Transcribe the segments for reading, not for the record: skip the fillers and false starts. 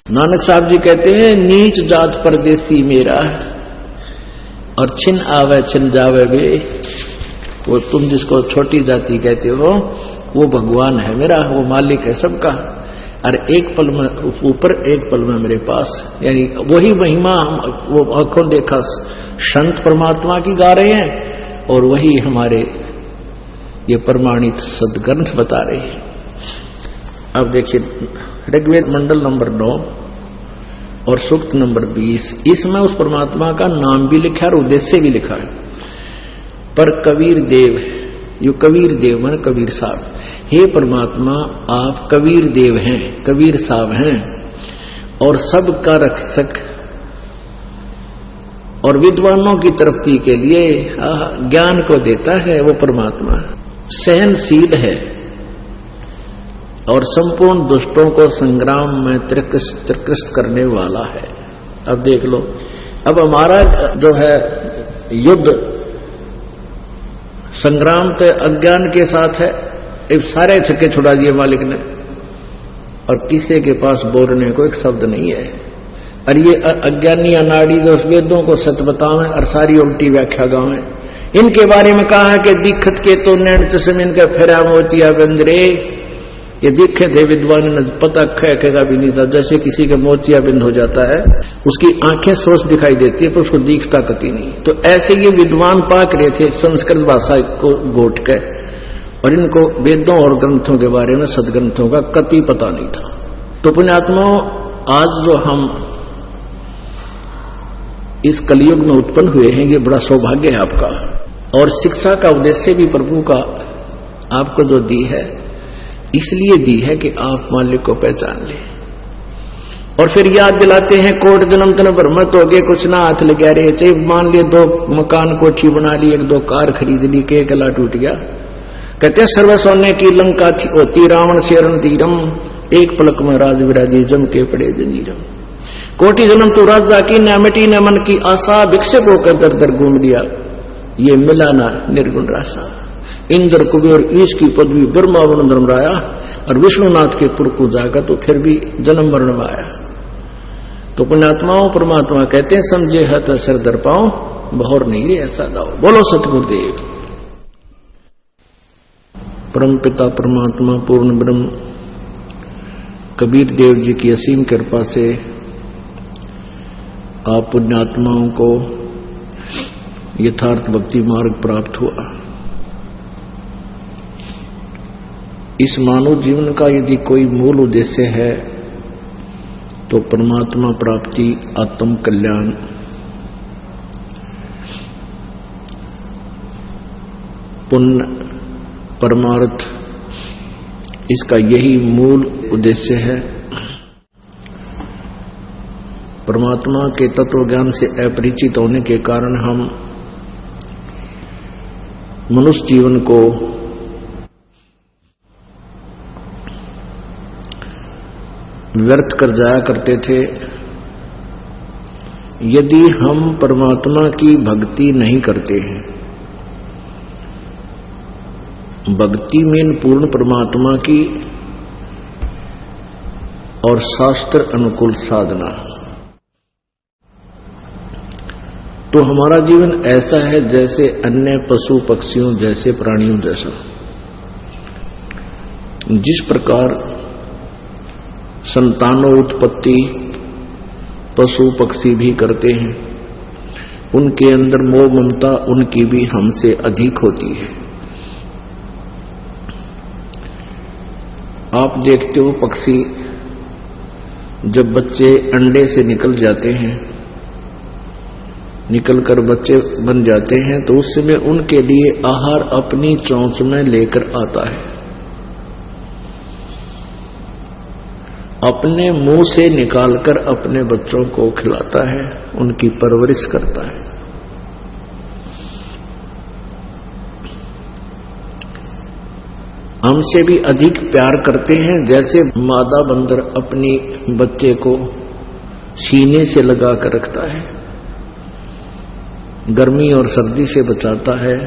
नानक साहब जी कहते हैं नीच जात परदेसी मेरा और छिन आवे छिन जावे वे। वो तुम जिसको छोटी जाति कहते हो वो भगवान है मेरा, वो मालिक है सबका। और एक पल में ऊपर एक पल में मेरे पास, यानी वही महिमा हम वो आंखों देखा संत परमात्मा की गा रहे हैं और वही हमारे ये प्रमाणित सदग्रंथ बता रहे हैं। अब देखिए ऋग्वेद मंडल नंबर 9 और सूक्त नंबर 20, इसमें उस परमात्मा का नाम भी लिखा है और उद्देश्य भी लिखा है। पर कबीर देव, यो कबीर देव मन कबीर साहब, हे परमात्मा आप कबीर देव हैं, कबीर साहब हैं और सबका रक्षक और विद्वानों की तरक्की के लिए ज्ञान को देता है। वो परमात्मा सहनशील है और संपूर्ण दुष्टों को संग्राम में त्रिकृष्ट करने वाला है। अब देख लो, अब हमारा जो है युद्ध संग्राम तो अज्ञान के साथ है, एक सारे छक्के छुड़ा दिए मालिक ने और किसी के पास बोलने को एक शब्द नहीं है। और ये अज्ञानी अनाड़ी जो वेदों को सच बतावें और सारी उल्टी व्याख्या गावें, इनके बारे में कहा है कि दिखत के तो नैन चश्मे इनका फेरा मोतिया बंदरे, ये दिखे थे विद्वान ने पता कहेगा भी नहीं था। जैसे किसी का मोतिया बिंद हो जाता है, उसकी आंखें सोच दिखाई देती है पर उसको दिखता कती नहीं। तो ऐसे ये विद्वान पाक रहे थे संस्कृत भाषा को गोट के, और इनको वेदों और ग्रंथों के बारे में सदग्रंथों का कति पता नहीं था। तो पुण्यात्माओं, आज जो हम इस कलयुग में उत्पन्न हुए हैं, ये बड़ा सौभाग्य है आपका। और शिक्षा का उद्देश्य भी प्रभु का आपको जो दी है, इसलिए दी है कि आप मालिक को पहचान ले। और फिर याद दिलाते हैं कोट जन्म तन भ्रमत हो गए कुछ ना हाथ लगा रहे। चाहे मान लिए 2 मकान कोठी बना ली, 1-2 कार खरीद ली, के गला टूट गया। कहते हैं सर्व सोने की लंका थी होती रावण से रणधीरम, एक पलक में राज विराजी जम के पड़े जंजीरम। कोटि जन्म तो राजा की न मिटी न मन की आशा, भिक्षक होकर दर दर घूम लिया ये मिला ना निर्गुण रासा। इंद्र कुबेर ईश की पदवी ब्रह्मा वरुण धर्मराया और विष्णुनाथ के पुर को जागा तो फिर भी जन्म मरण में आया। तो पुण्यात्माओं परमात्मा कहते हैं समझे है तो सर दर पाओ, बहुर नहीं रे ऐसा दाओ। बोलो सतगुरुदेव। परम पिता परमात्मा पूर्ण ब्रह्म कबीर देव जी की असीम कृपा से आप पुण्यात्माओं को यथार्थ भक्ति मार्ग प्राप्त हुआ। इस मानव जीवन का यदि कोई मूल उद्देश्य है तो परमात्मा प्राप्ति, आत्म कल्याण, पुण्य, परमार्थ, इसका यही मूल उद्देश्य है। परमात्मा के तत्व ज्ञान से अपरिचित होने के कारण हम मनुष्य जीवन को व्यर्थ कर जाया करते थे। यदि हम परमात्मा की भक्ति नहीं करते हैं, भक्ति में पूर्ण परमात्मा की और शास्त्र अनुकूल साधना, तो हमारा जीवन ऐसा है जैसे अन्य पशु पक्षियों जैसे प्राणियों जैसा। जिस प्रकार संतानों उत्पत्ति पशु पक्षी भी करते हैं, उनके अंदर मोह ममता उनकी भी हमसे अधिक होती है। आप देखते हो पक्षी जब बच्चे अंडे से निकल जाते हैं, निकलकर बच्चे बन जाते हैं, तो उस समय उनके लिए आहार अपनी चोंच में लेकर आता है, अपने मुंह से निकालकर अपने बच्चों को खिलाता है, उनकी परवरिश करता है। हमसे भी अधिक प्यार करते हैं जैसे मादा बंदर अपनी बच्चे को सीने से लगाकर रखता है, गर्मी और सर्दी से बचाता है,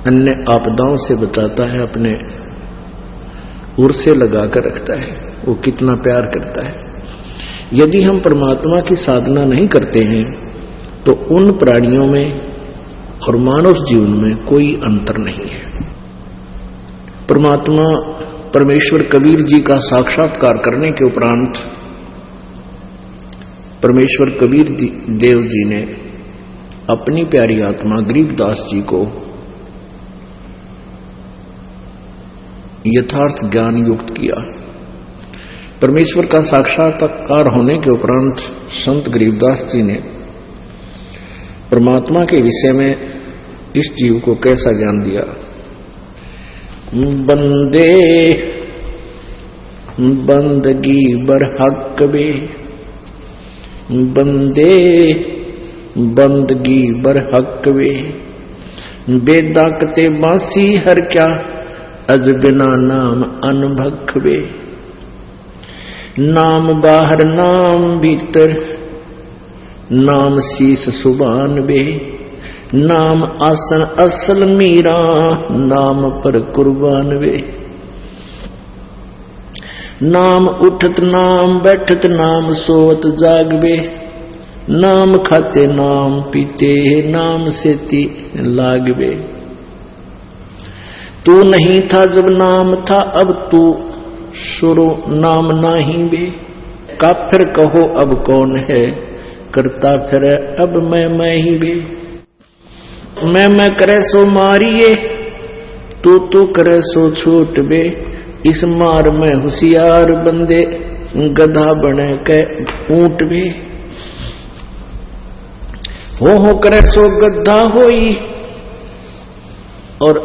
अन्य आपदाओं से बचाता है, अपने उर से लगाकर रखता है। वो कितना प्यार करता है। यदि हम परमात्मा की साधना नहीं करते हैं तो उन प्राणियों में और मानव जीवन में कोई अंतर नहीं है। परमेश्वर कबीर जी का साक्षात्कार करने के उपरांत परमेश्वर कबीर देव जी ने अपनी प्यारी आत्मा गरीबदास जी को यथार्थ ज्ञान युक्त किया। परमेश्वर का साक्षात्कार होने के उपरांत संत गरीबदास जी ने परमात्मा के विषय में इस जीव को कैसा ज्ञान दिया। बंदे बंदगी बरहक बे, बंदे बंदगी बरहक बे, बेदाकते बांसी हर क्या अज बिना नाम अनभख बे। नाम बाहर नाम भीतर, नाम शीस सुबान बे, नाम आसन असल मीरा, नाम पर कुर्बान वे। नाम उठत नाम बैठत, नाम सोवत जागबे, नाम खाते नाम पीते, नाम सेती लागबे। तू नहीं था जब नाम था, अब तू शुरू नाम नाही बे। काफिर कहो अब कौन है, करता फिर अब मैं ही बे। मैं करे सो मारिए, तू करे सो छूट बे। इस मार में होशियार बंदे, गधा बने के ऊंट बे। हो करे सो गधा होई, और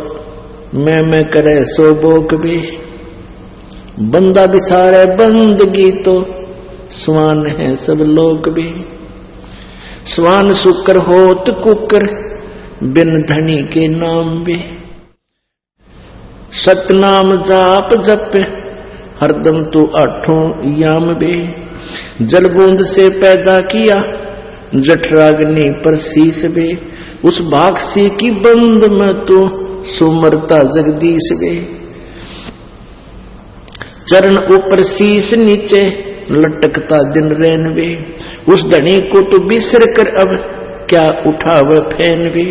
मैं करे सो बोक बे। बंदा बिसारे बंदगी तो, स्वान है सब लोग बे। स्वान शुक्र होत कुकर, बिन धनी के नाम बे। सतनाम जाप जप, हरदम तू आठों याम बे। जल बूंद से पैदा किया, जठराग्नि पर शीस बे। उस भागसी की बंद में तू सुमरता जगदीश बे। चरण ऊपर शीस नीचे, लटकता दिन रैन बे। उस धनी को तो बिसर कर अब क्या उठाव फैन बे।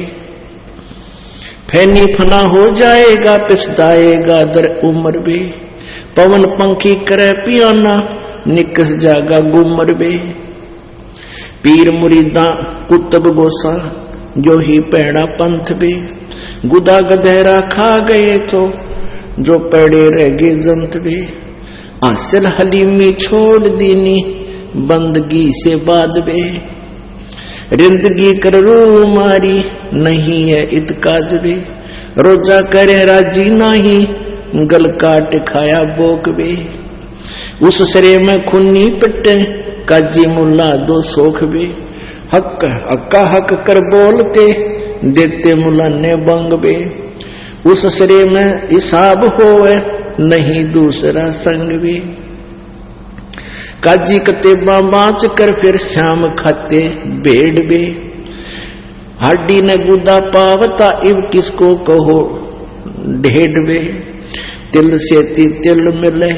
फैनी फना हो जाएगा, पिछदाएगा दर उमर बे। पवन पंखी करे पियाना, निकस जागा गुमर बे। पीर मुरीदा कुतब गोसा, जो ही पैड़ा पंथ बे। गुदा गधेरा खा गए तो, जो पड़े रह गए जंत बे। आसिल हलीमी छोड़ दीनी, बंदगी से बाद बे। रिंदगी कर रो मारी, नहीं है इतकाज बे। रोजा करे राजी नाही, गल काट खाया बोक बे। उस सरे में खुन्नी पिटे, काजी मुल्ला दो सोख बे। हक हक्का हक कर बोलते, देते मुल्ला ने बंग बे। उस सरे में हिसाब होवे, नहीं दूसरा संग बे। काजी कतेबा बाँच कर फिर श्याम खाते बेड़ बे। हड्डी ने गुदा पावता, इव किसको कहो ढेड बे। तिल से तिल मिले,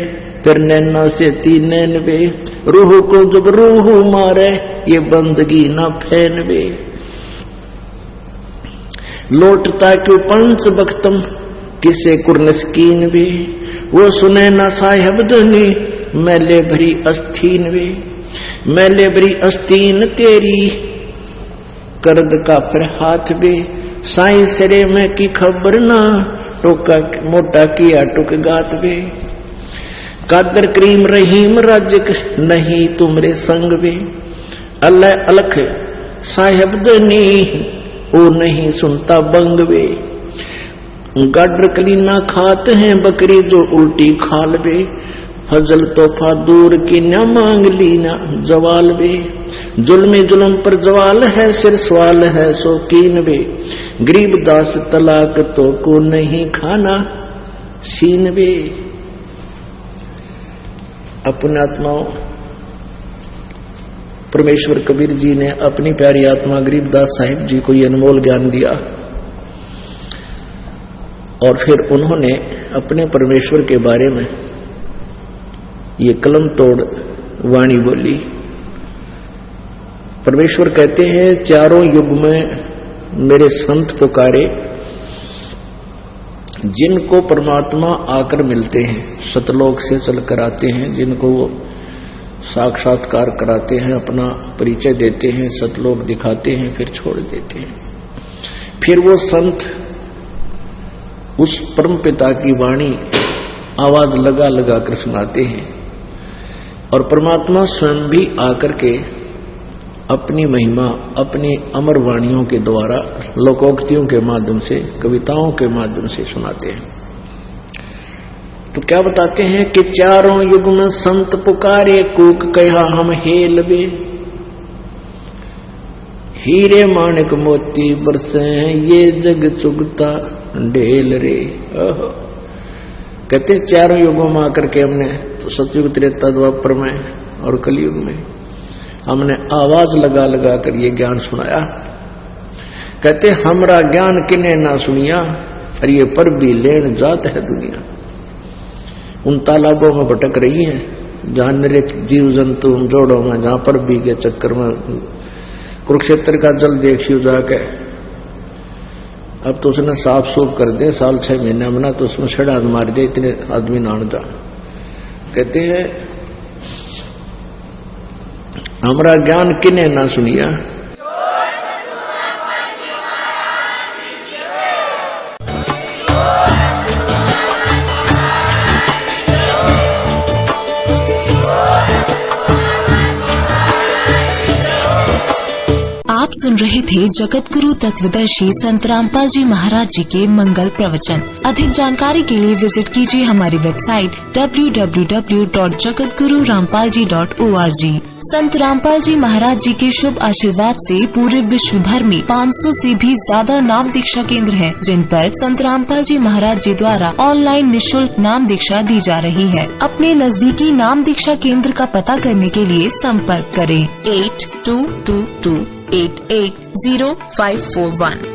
फिर नैना से नैन बे। रूह को जब रूह मारे, ये बंदगी ना फैन बे। लौटता क्यों पंच बख्तम, किसे कुर्नस्कीन बे। वो सुने ना साहेब धनी, मैले भरी अस्तीन वे। मैले भरी अस्तीन तेरी, करद का फिर हाथ बे। साई सरे में की खबर ना, टोका मोटा किया टुक गात बे। कादर करीम रहीम राजक, नहीं तुमरे संग बे। अल्लाह अलख साहेब दनी, ओ नहीं सुनता बंग बे। गाडर कलीना खात हैं बकरी, जो उल्टी खाल बे। फजल तोहफा दूर की न मांग ली ना जवाल बे। जुल्म जुल्म पर जवाल है, सिर सवाल है शौकीन बे। गरीबदास तलाक तो को नहीं खाना सीन बे। अपने आत्माओं, परमेश्वर कबीर जी ने अपनी प्यारी आत्मा गरीबदास साहिब जी को ये अनमोल ज्ञान दिया, और फिर उन्होंने अपने परमेश्वर के बारे में ये कलम तोड़ वाणी बोली। परमेश्वर कहते हैं चारों युग में मेरे संत पुकारे, जिनको परमात्मा आकर मिलते हैं, सतलोक से चलकर आते हैं, जिनको वो साक्षात्कार कराते हैं, अपना परिचय देते हैं, सतलोक दिखाते हैं, फिर छोड़ देते हैं। फिर वो संत उस परम पिता की वाणी आवाज लगा लगा कर सुनाते हैं और परमात्मा स्वयं भी आकर के अपनी महिमा अपनी अमर वाणियों के द्वारा लोकोक्तियों के माध्यम से, कविताओं के माध्यम से सुनाते हैं। तो क्या बताते हैं कि चारों युग में संत पुकारे, कूक कहा हम हेलबे, हीरे माणिक मोती बरसे हैं ये जग चुगता ढेल रे। कहते चारों युगों में आकर के हमने तो सतयुग, त्रेता, द्वापर में और कलयुग में हमने आवाज लगा लगा कर ये ज्ञान सुनाया। कहते हमरा ज्ञान किने ना सुनिया, और ये पर भी लेन जात है दुनिया। उन तालाबों में भटक रही है जहां निरे जीव जंतु जोड़ों में, जहां पर भी के चक्कर में कुरुक्षेत्र का जल देखियो जाके। अब तो उसने साफ सूफ कर दे, साल 6 महीने में ना तो उसमें छड़ा मार दे, इतने आदमी नान जा। कहते हैं हमरा ज्ञान किने ना सुनिया, आप सुन रहे थे जगत गुरु तत्वदर्शी संत रामपाल जी महाराज जी के मंगल प्रवचन। अधिक जानकारी के लिए विजिट कीजिए हमारी वेबसाइट www.jagatgururampalji.org। संत रामपाल जी महाराज जी के शुभ आशीर्वाद से पूरे विश्व भर में 500 से भी ज्यादा नाम दीक्षा केंद्र हैं, जिन पर संत रामपाल जी महाराज जी द्वारा ऑनलाइन निःशुल्क नाम दीक्षा दी जा रही है। अपने नजदीकी नाम दीक्षा केंद्र का पता करने के लिए संपर्क करें 8222880541।